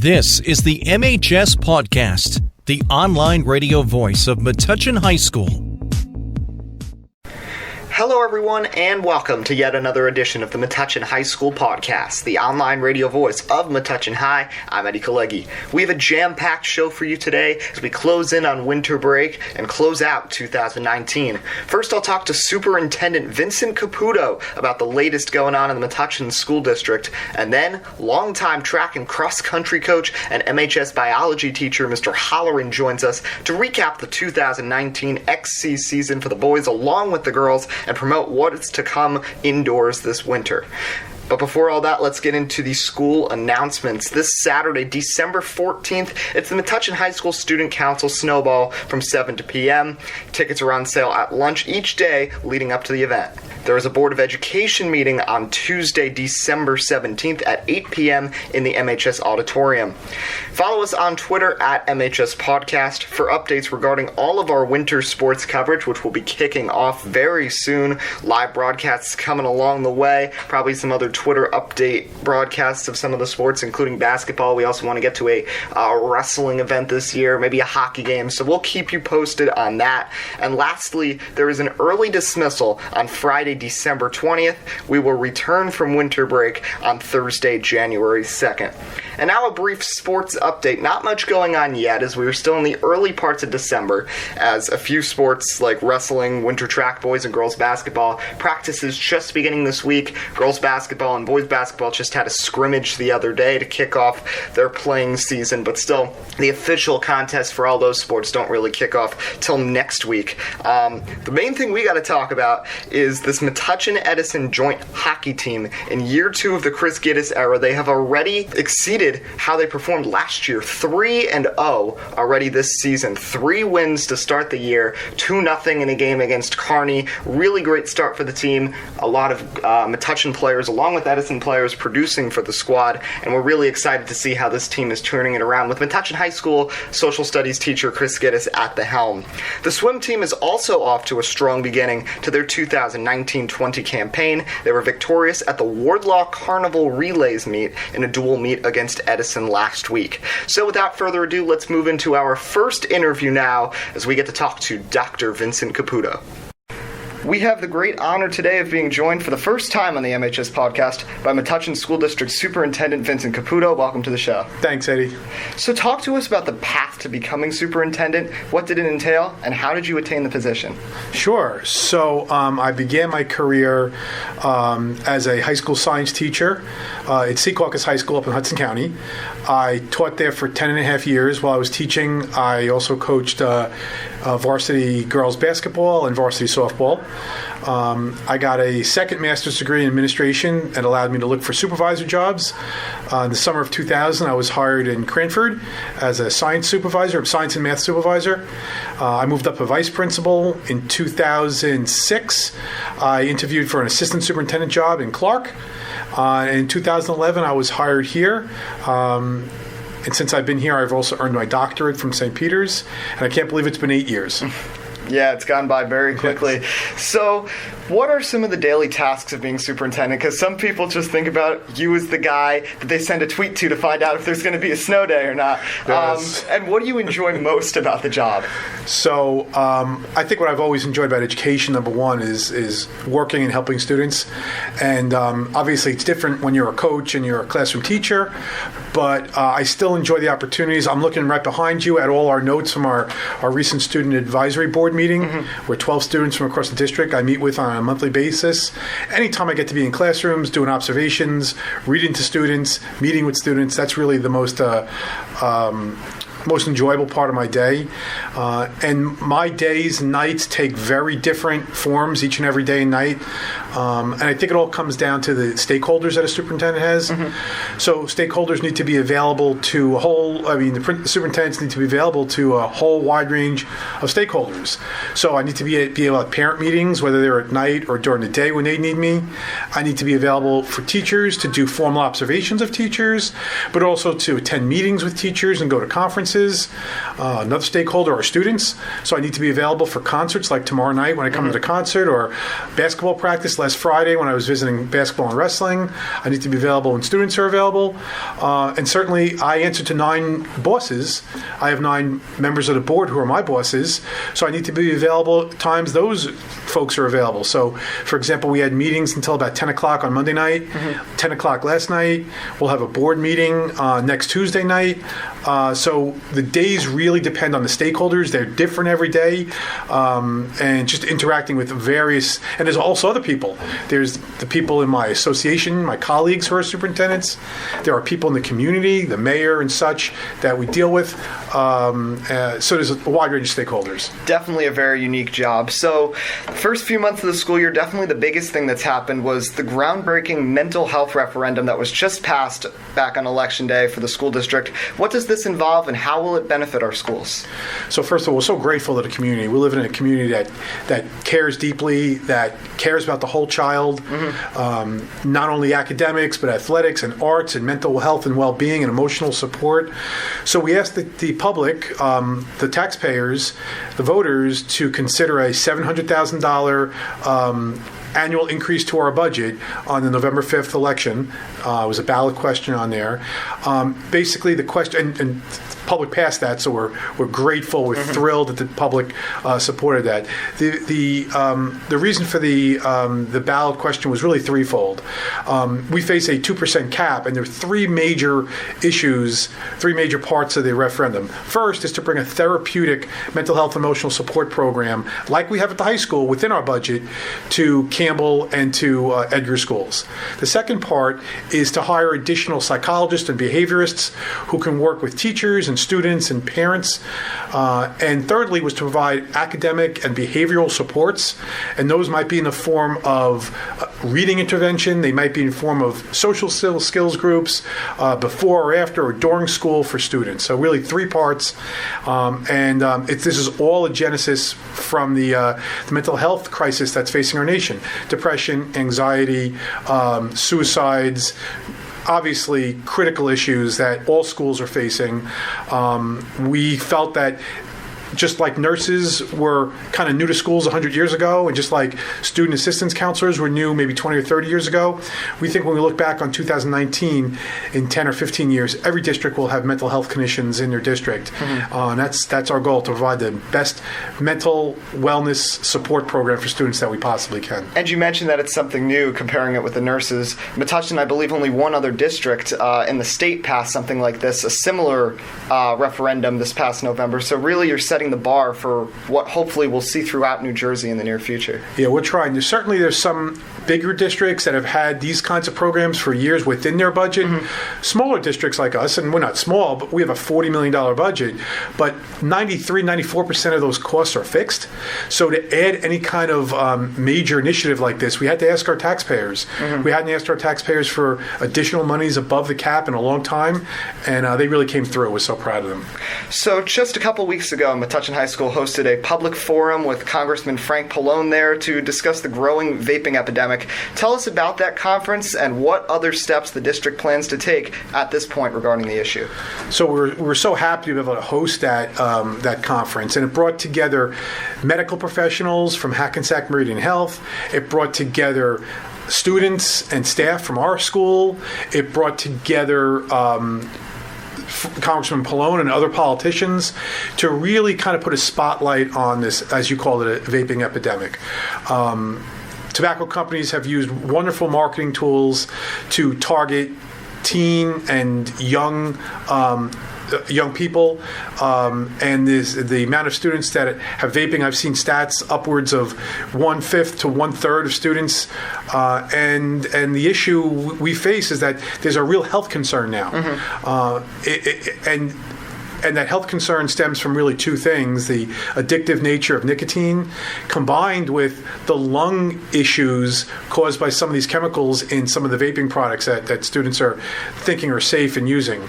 This is the MHS Pawdcast, the online radio voice of Metuchen High School. Hello everyone, and welcome to yet another edition of the Metuchen High School Podcast, the online radio voice of Metuchen High. I'm Eddie Kalegi. We have a jam-packed show for you today as we close in on winter break and close out 2019. First, I'll talk to Superintendent Vincent Caputo about the latest going on in the Metuchen School District, and then longtime track and cross-country coach and MHS biology teacher Mr. Holleran joins us to recap the 2019 XC season for the boys along with the girls and promote what's to come indoors this winter. But before all that, let's get into the school announcements. This Saturday, December 14th, it's the Metuchen High School Student Council Snowball from 7 to p.m. Tickets are on sale at lunch each day leading up to the event. There is a Board of Education meeting on Tuesday, December 17th at 8 p.m. in the MHS Auditorium. Follow us on Twitter at MHS Pawdcast for updates regarding all of our winter sports coverage, which will be kicking off very soon. Live broadcasts coming along the way, probably some other Twitter update broadcasts of some of the sports, including basketball. We also want to get to a wrestling event this year, maybe a hockey game, so we'll keep you posted on that. And lastly, there is an early dismissal on Friday, December 20th. We will return from winter break on Thursday, January 2nd. And now a brief sports update. Not much going on yet, as we are still in the early parts of December, as a few sports like wrestling, winter track, boys and girls basketball practices just beginning this week. Girls basketball and boys basketball just had a scrimmage the other day to kick off their playing season, but still, the official contests for all those sports don't really kick off till next week. The main thing we got to talk about is this Metuchen-Edison joint hockey team. In year 2 of the Chris Giddis era, they have already exceeded how they performed last year. 3-0 already this season. 3 wins to start the year, 2-0 in a game against Kearney. Really great start for the team. A lot of Metuchen players, along with Edison players, producing for the squad, and we're really excited to see how this team is turning it around with Metuchen High School social studies teacher Chris Giddis at the helm. The swim team is also off to a strong beginning to their 2019-20 campaign. They were victorious at the Wardlaw Carnival Relays meet in a dual meet against Edison last week. So without further ado, let's move into our first interview now as we get to talk to Dr. Vincent Caputo. We have the great honor today of being joined for the first time on the MHS Podcast by Metuchen School District Superintendent Vincent Caputo. Welcome to the show. Thanks, Eddie. So talk to us about the path to becoming superintendent. What did it entail, and how did you attain the position? Sure. So I began my career as a high school science teacher at Secaucus High School up in Hudson County. I taught there for 10 and a half years. While I was teaching, I also coached varsity girls basketball and varsity softball. I got a second master's degree in administration that allowed me to look for supervisor jobs. In the summer of 2000, I was hired in Cranford as a science and math supervisor. I moved up to vice principal in 2006. I interviewed for an assistant superintendent job in Clark. In 2011, I was hired here. And since I've been here, I've also earned my doctorate from St. Peter's, and I can't believe it's been 8 years. Yeah, it's gone by very quickly. Yes. So, what are some of the daily tasks of being superintendent? Because some people just think about you as the guy that they send a tweet to find out if there's going to be a snow day or not. Yes. And what do you enjoy most about the job? So, I think what I've always enjoyed about education, number one, is working and helping students. And obviously, it's different when you're a coach and you're a classroom teacher, but I still enjoy the opportunities. I'm looking right behind you at all our notes from our recent student advisory board meeting, where 12 students from across the district I meet with on a monthly basis. Anytime I get to be in classrooms, doing observations, reading to students, meeting with students, that's really the most enjoyable part of my day. And my days and nights take very different forms each and every day and night. And I think it all comes down to the stakeholders that a superintendent has. So stakeholders need to be available to the superintendents need to be available to a whole wide range of stakeholders. So I need to be able at parent meetings, whether they're at night or during the day when they need me. I need to be available for teachers to do formal observations of teachers, but also to attend meetings with teachers and go to conferences audiences. Another stakeholder are students, so I need to be available for concerts like tomorrow night when I come to the concert, or basketball practice last Friday when I was visiting basketball and wrestling. I need to be available when students are available. And certainly I answer to 9 bosses. I have 9 members of the board who are my bosses, so I need to be available times those folks are available. So, for example, we had meetings until about 10 o'clock on Monday night, 10 o'clock last night. We'll have a board meeting next Tuesday night. So the days really depend on the stakeholders. They're different every day, and just interacting with various, and there's also other people. There's the people in my association, my colleagues who are superintendents. There are people in the community, the mayor and such, that we deal with. So there's a wide range of stakeholders. Definitely a very unique job. So first few months of the school year, definitely the biggest thing that's happened was the groundbreaking mental health referendum that was just passed back on election day for the school district. What does this involve, and how will it benefit our schools? So first of all, we're so grateful to the community. We live in a community that cares deeply, that cares about the whole child, not only academics, but athletics and arts and mental health and well-being and emotional support. So we asked the public, the taxpayers, the voters, to consider a $700,000 annual increase to our budget on the November 5th election. It was a ballot question on there. Basically, the question, and the public passed that, so we're grateful, we're thrilled that the public supported that. The reason for the ballot question was really threefold. We face a 2% cap, and there are 3 major issues, 3 major parts of the referendum. First is to bring a therapeutic mental health emotional support program, like we have at the high school, within our budget to Campbell and to Edgar schools. The second part is to hire additional psychologists and behaviorists who can work with teachers and students and parents. And thirdly was to provide academic and behavioral supports, and those might be in the form of reading intervention, they might be in the form of social skills groups before or after or during school for students. So really 3 parts, this is all a genesis from the mental health crisis that's facing our nation. Depression, anxiety, suicides, obviously critical issues that all schools are facing. We felt that just like nurses were kind of new to schools 100 years ago, and just like student assistance counselors were new maybe 20 or 30 years ago, we think when we look back on 2019, in 10 or 15 years, every district will have mental health clinicians in their district. And that's our goal, to provide the best mental wellness support program for students that we possibly can. And you mentioned that it's something new, comparing it with the nurses. Metuchen, I believe only one other district in the state passed something like this, a similar referendum this past November. So really you're setting the bar for what hopefully we'll see throughout New Jersey in the near future. Yeah, we're trying. There's some bigger districts that have had these kinds of programs for years within their budget. Smaller districts like us, and we're not small, but we have a $40 million budget, but 94% of those costs are fixed. So to add any kind of major initiative like this, we had to ask our taxpayers. We hadn't asked our taxpayers for additional monies above the cap in a long time, and they really came through. We're so proud of them. So just a couple weeks ago, Metuchen High School hosted a public forum with Congressman Frank Pallone there to discuss the growing vaping epidemic. Tell us about that conference and what other steps the district plans to take at this point regarding the issue. So we're so happy to be able to host that conference, and it brought together medical professionals from Hackensack Meridian Health. It brought together students and staff from our school. It brought together Congressman Pallone and other politicians to really kind of put a spotlight on this, as you call it, a vaping epidemic. Tobacco companies have used wonderful marketing tools to target teen and young people, and the amount of students that have vaping. I've seen stats upwards of 1/5 to 1/3 of students, and the issue we face is that there's a real health concern now, and that health concern stems from really 2 things: the addictive nature of nicotine, combined with the lung issues caused by some of these chemicals in some of the vaping products that students are thinking are safe and using.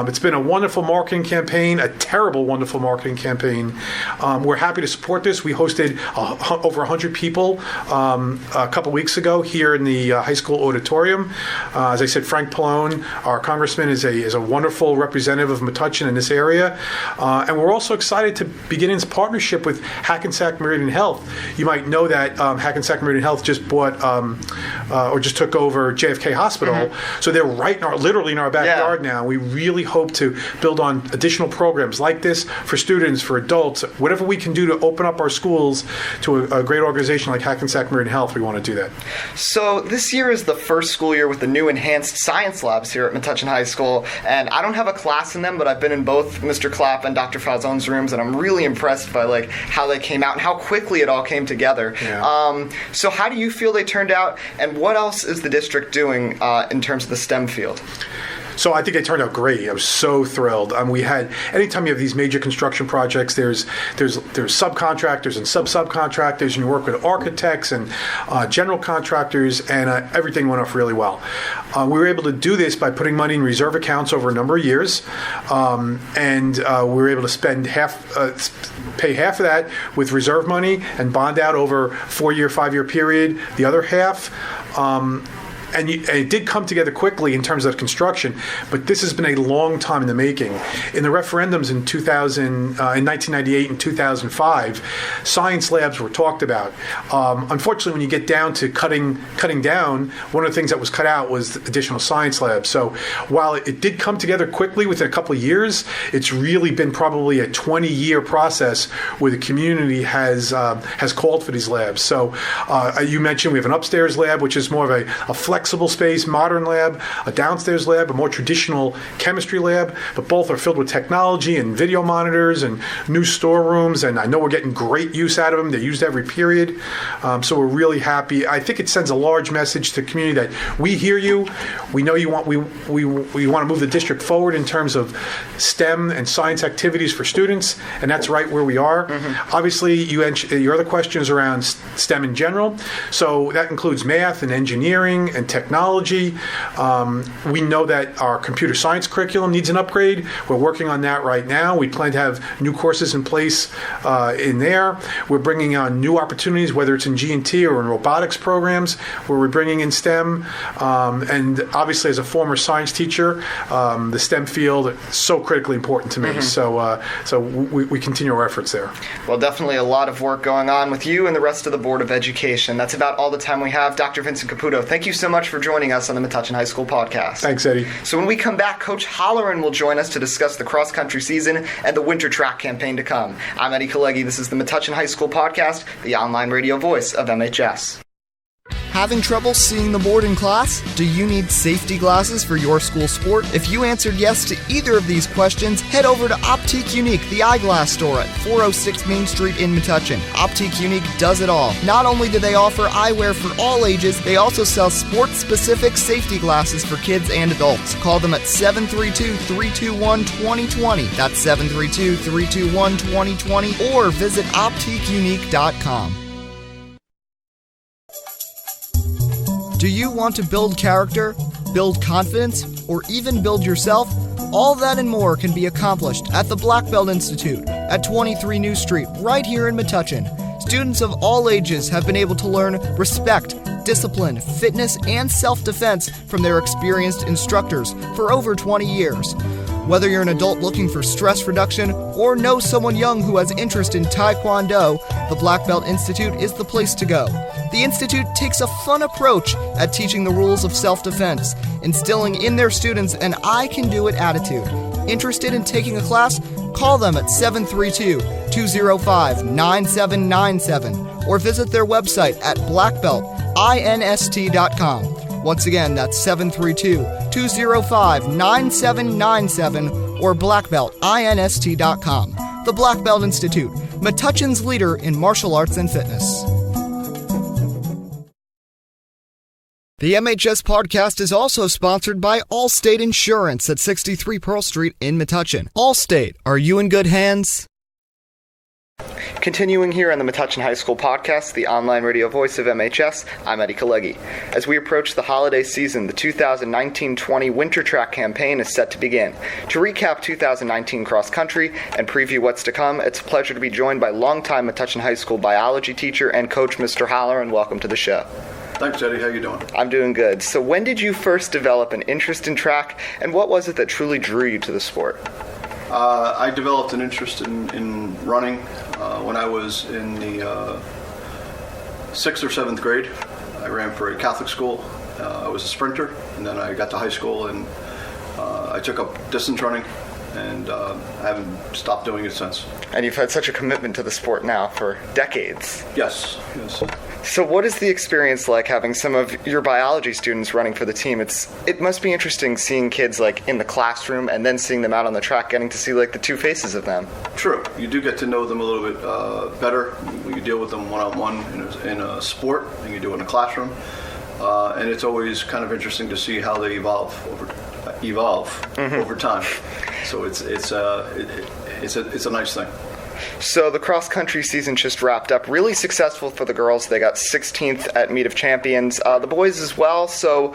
It's been a wonderful marketing campaign, a terrible, wonderful marketing campaign. We're happy to support this. We hosted over 100 people a couple weeks ago here in the high school auditorium. As I said, Frank Pallone, our congressman, is a wonderful representative of Metuchen in this area. area. And we're also excited to begin in partnership with Hackensack Meridian Health. You might know that Hackensack Meridian Health just bought or just took over JFK Hospital. So they're literally in our backyard now. We really hope to build on additional programs like this for students, for adults, whatever we can do to open up our schools to a great organization like Hackensack Meridian Health. We want to do that. So this year is the first school year with the new enhanced science labs here at Metuchen High School, and I don't have a class in them, but I've been in both Mr. Clapp and Dr. Falzone's rooms, and I'm really impressed by how they came out and how quickly it all came together. Yeah. So how do you feel they turned out, and what else is the district doing in terms of the STEM field? So I think it turned out great. I was so thrilled. We had, anytime you have these major construction projects, there's subcontractors and sub-subcontractors, and you work with architects and general contractors, and everything went off really well. We were able to do this by putting money in reserve accounts over a number of years, and we were able to pay half of that with reserve money and bond out over 4-year, 5-year period. The other half. And it did come together quickly in terms of construction, but this has been a long time in the making. In the referendums in 1998 and 2005, science labs were talked about. Unfortunately, when you get down to cutting down, one of the things that was cut out was additional science labs. So while it did come together quickly within a couple of years, it's really been probably a 20-year process where the community has called for these labs. So you mentioned we have an upstairs lab, which is more of a flexible space, modern lab, a downstairs lab, a more traditional chemistry lab, but both are filled with technology and video monitors and new storerooms, and I know we're getting great use out of them. They're used every period, so we're really happy. I think it sends a large message to the community that we hear you, we know you want, we want to move the district forward in terms of STEM and science activities for students, and that's right where we are. Obviously, your other questions around STEM in general, so that includes math and engineering and technology. We know that our computer science curriculum needs an upgrade. We're working on that right now. We plan to have new courses in place in there. We're bringing on new opportunities, whether it's in G&T or in robotics programs, where we're bringing in STEM. And obviously, as a former science teacher, the STEM field is so critically important to me. So we continue our efforts there. Well, definitely a lot of work going on with you and the rest of the Board of Education. That's about all the time we have. Dr. Vincent Caputo, thank you so much for joining us on the Metuchen High School Podcast. Thanks, Eddie. So when we come back, Coach Holleran will join us to discuss the cross-country season and the winter track campaign to come. I'm Eddie Kalegi. This is the Metuchen High School Podcast, the online radio voice of MHS. Having trouble seeing the board in class? Do you need safety glasses for your school sport? If you answered yes to either of these questions, head over to Optique Unique, the eyeglass store at 406 Main Street in Metuchen. Optique Unique does it all. Not only do they offer eyewear for all ages, they also sell sports-specific safety glasses for kids and adults. Call them at 732-321-2020. That's 732-321-2020, or visit OptiqueUnique.com. Do you want to build character, build confidence, or even build yourself? All that and more can be accomplished at the Black Belt Institute at 23 New Street, right here in Metuchen. Students of all ages have been able to learn respect, discipline, fitness, and self-defense from their experienced instructors for over 20 years. Whether you're an adult looking for stress reduction or know someone young who has interest in Taekwondo, the Black Belt Institute is the place to go. The Institute takes a fun approach at teaching the rules of self-defense, instilling in their students an I-can-do-it attitude. Interested in taking a class? Call them at 732-205-9797 or visit their website at blackbeltinst.com. Once again, that's 732-205-9797 or blackbeltinst.com. The Black Belt Institute, Metuchen's leader in martial arts and fitness. The MHS Pawdcast is also sponsored by Allstate Insurance at 63 Pearl Street in Metuchen. Allstate, are you in good hands? Continuing here on the Metuchen High School Podcast, the online radio voice of MHS, I'm Eddie Kalegi. As we approach the holiday season, the 2019-20 winter track campaign is set to begin. To recap 2019 cross country and preview what's to come, it's a pleasure to be joined by longtime Metuchen High School biology teacher and coach Mr. Holleran. Welcome to the show. Thanks, Eddie. How you doing? I'm doing good. So when did you first develop an interest in track, and what was it that truly drew you to the sport? I developed an interest in running when I was in the 6th or 7th grade. I ran for a Catholic school. I was a sprinter, and then I got to high school and I took up distance running, and I haven't stopped doing it since. And you've had such a commitment to the sport now for decades. Yes. So what is the experience like having some of your biology students running for the team? It must be interesting seeing kids like in the classroom and then seeing them out on the track, getting to see like the two faces of them. True. You do get to know them a little bit better when you deal with them one-on-one in a sport than you do in a classroom. And it's always kind of interesting to see how they evolve over time. So it's a nice thing. So the cross-country season just wrapped up. Really successful for the girls. They got 16th at Meet of Champions. The boys as well. So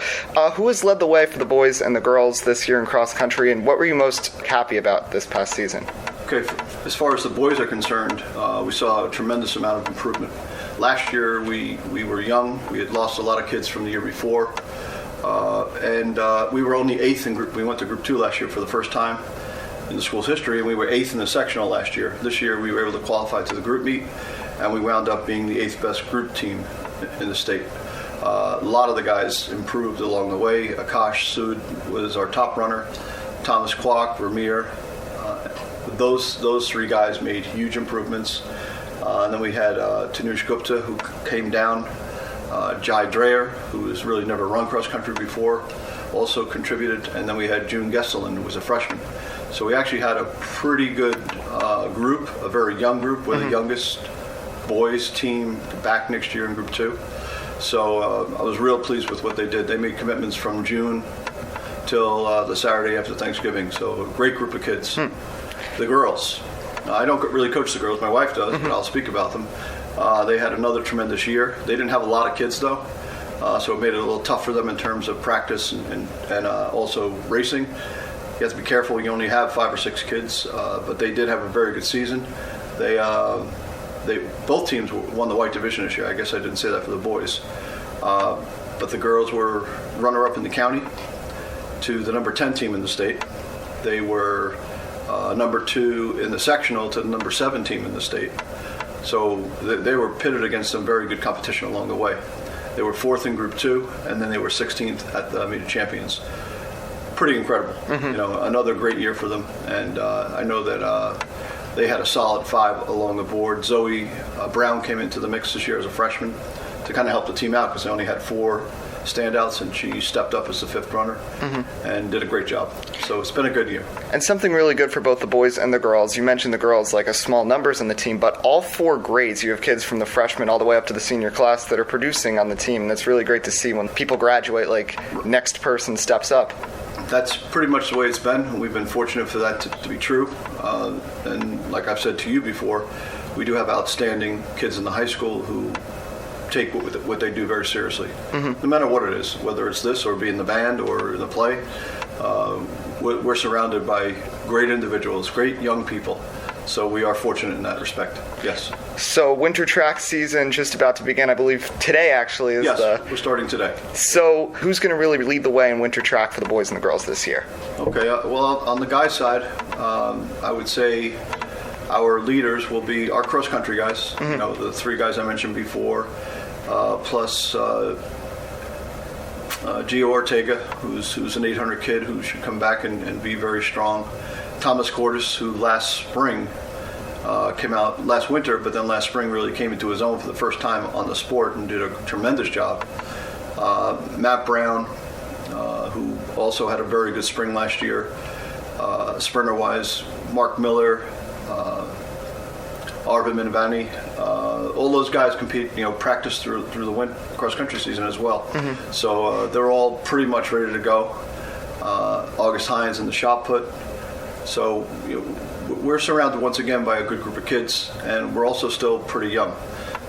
who has led the way for the boys and the girls this year in cross-country, and what were you most happy about this past season? Okay, as far as the boys are concerned, we saw a tremendous amount of improvement. Last year we were young. We had lost a lot of kids from the year before. And we were only 8th in group. We went to Group 2 last year for the first time in the school's history, and we were 8th in the sectional last year. This year we were able to qualify to the group meet, and we wound up being the 8th best group team in the state. A lot of the guys improved along the way. Akash Sood was our top runner. Thomas Kwok, Ramir. Those three guys made huge improvements. And then we had Tanush Gupta, who came down. Jai Dreyer, who has really never run cross country before, also contributed. And then we had June Gesselin, who was a freshman. So we actually had a pretty good group, a very young group. We're the youngest boys team back next year in Group 2. So I was real pleased with what they did. They made commitments from June till the Saturday after Thanksgiving. So a great group of kids. The girls. I don't really coach the girls. My wife does, but I'll speak about them. They had another tremendous year. They didn't have a lot of kids, though, so it made it a little tough for them in terms of practice and also racing. You have to be careful. You only have 5 or 6 kids, but they did have a very good season. They both teams won the white division this year. I guess I didn't say that for the boys, but the girls were runner-up in the county to the number 10 team in the state. They were number 2 in the sectional to the number 7 team in the state. So they were pitted against some very good competition along the way. They were 4th in Group 2, and then they were 16th at the Meet of Champions. Pretty incredible. You know, another great year for them. And I know that they had a solid 5 along the board. Zoe Brown came into the mix this year as a freshman to kind of help the team out because they only had 4 standouts, and she stepped up as the 5th runner and did a great job. So it's been a good year. And something really good for both the boys and the girls. You mentioned the girls, like a small numbers on the team, but all 4 grades, you have kids from the freshman all the way up to the senior class that are producing on the team. And it's really great to see when people graduate, like next person steps up. That's pretty much the way it's been. We've been fortunate for that to be true. And like I've said to you before, we do have outstanding kids in the high school who take what they do very seriously, no matter what it is, whether it's this or be in the band or in the play. We're surrounded by great individuals, great young people, so we are fortunate in that respect. Yes. So winter track season just about to begin, I believe today actually is. Yes, we're starting today. So who's going to really lead the way in winter track for the boys and the girls this year? Okay, well, on the guys' side, I would say our leaders will be our cross-country guys, you know, the 3 guys I mentioned before, plus Gio Ortega, who's an 800 kid who should come back and be very strong. Thomas Cordes, who last spring came out last winter, but then last spring really came into his own for the first time on the sport and did a tremendous job. Matt Brown, who also had a very good spring last year, sprinter-wise. Mark Miller, Arvind Minvani, all those guys compete, practice through the winter cross-country season as well. So they're all pretty much ready to go. August Hines in the shot put. So we're surrounded once again by a good group of kids, and we're also still pretty young.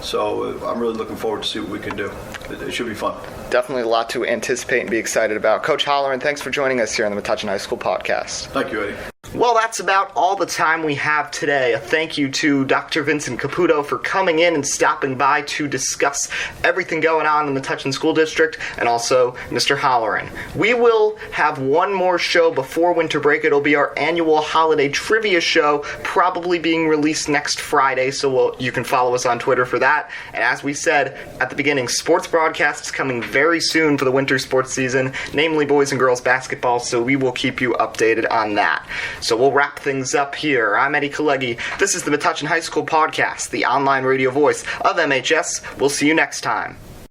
So I'm really looking forward to see what we can do. It should be fun. Definitely a lot to anticipate and be excited about. Coach Holleran, thanks for joining us here on the Metuchen High School Podcast. Thank you, Eddie. Well, that's about all the time we have today. A thank you to Dr. Vincent Caputo for coming in and stopping by to discuss everything going on in the Metuchen School District, and also Mr. Holleran. We will have one more show before winter break. It'll be our annual holiday trivia show, probably being released next Friday, so you can follow us on Twitter for that. And as we said at the beginning, sports broadcast is coming very soon for the winter sports season, namely boys and girls basketball, so we will keep you updated on that. So we'll wrap things up here. I'm Eddie Kalegi. This is the Metuchen High School Podcast, the online radio voice of MHS. We'll see you next time.